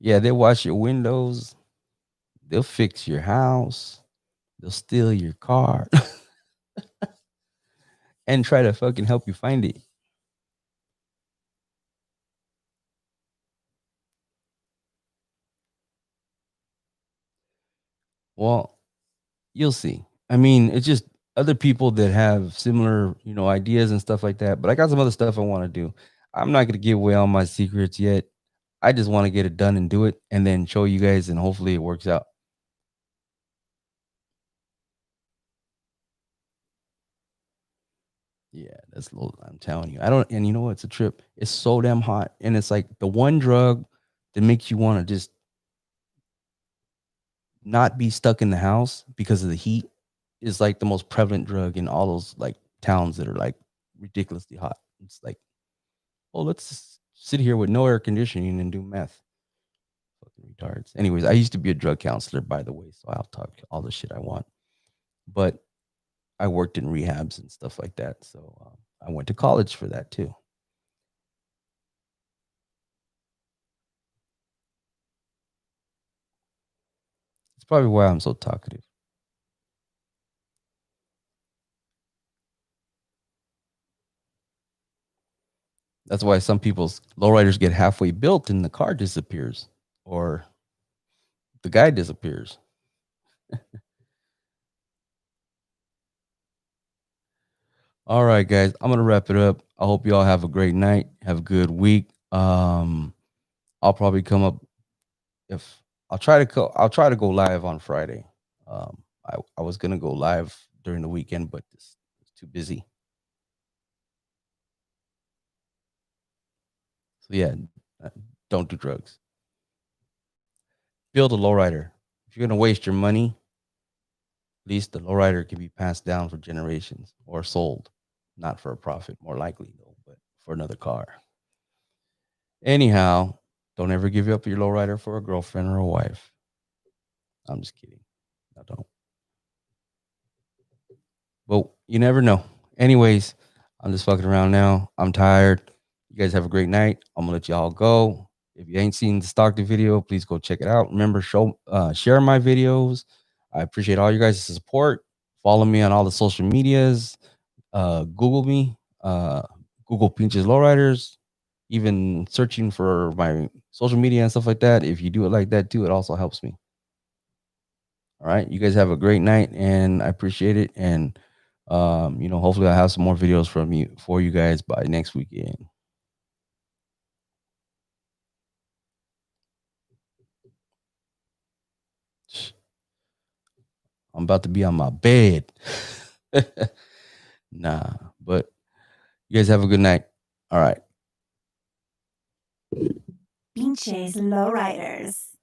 Yeah, they wash your windows. They'll fix your house. They'll steal your car and try to fucking help you find it. Well, you'll see. I mean, it's just other people that have similar, ideas and stuff like that. But I got some other stuff I want to do. I'm not going to give away all my secrets yet. I just want to get it done and do it and then show you guys and hopefully it works out. Yeah, that's low. I'm telling you. I don't, and you know what? It's a trip. It's so damn hot. And it's like the one drug that makes you want to just not be stuck in the house because of the heat is like the most prevalent drug in all those like towns that are like ridiculously hot. It's like, oh, let's just sit here with no air conditioning and do meth. Fucking retards. Anyways, I used to be a drug counselor, by the way, so I'll talk all the shit I want. But I worked in rehabs and stuff like that, so I went to college for that too. It's probably why I'm so talkative. That's why some people's lowriders get halfway built and the car disappears or the guy disappears. All right, guys, I'm gonna wrap it up. I hope you all have a great night. Have a good week. I'll probably come up if I'll try to go live on Friday. I was gonna go live during the weekend, but it's too busy. So yeah, uh, don't do drugs. Build a lowrider. If you're gonna waste your money, at least the lowrider can be passed down for generations or sold, not for a profit, more likely though, but for another car. Anyhow, don't ever give up your lowrider for a girlfriend or a wife. I'm just kidding. I don't. But you never know. Anyways, I'm just fucking around now. I'm tired. You guys have a great night. I'm gonna let y'all go. If you ain't seen the Stockton video, please go check it out. Remember, share my videos. I appreciate all you guys' support. Follow me on all the social medias. Google me. Google Pinches Lowriders. Even searching for my social media and stuff like that. If you do it like that too, it also helps me. All right. You guys have a great night and I appreciate it. And hopefully I'll have some more videos from you for you guys by next weekend. I'm about to be on my bed. Nah, but you guys have a good night. All right.
Pinches Lowriders.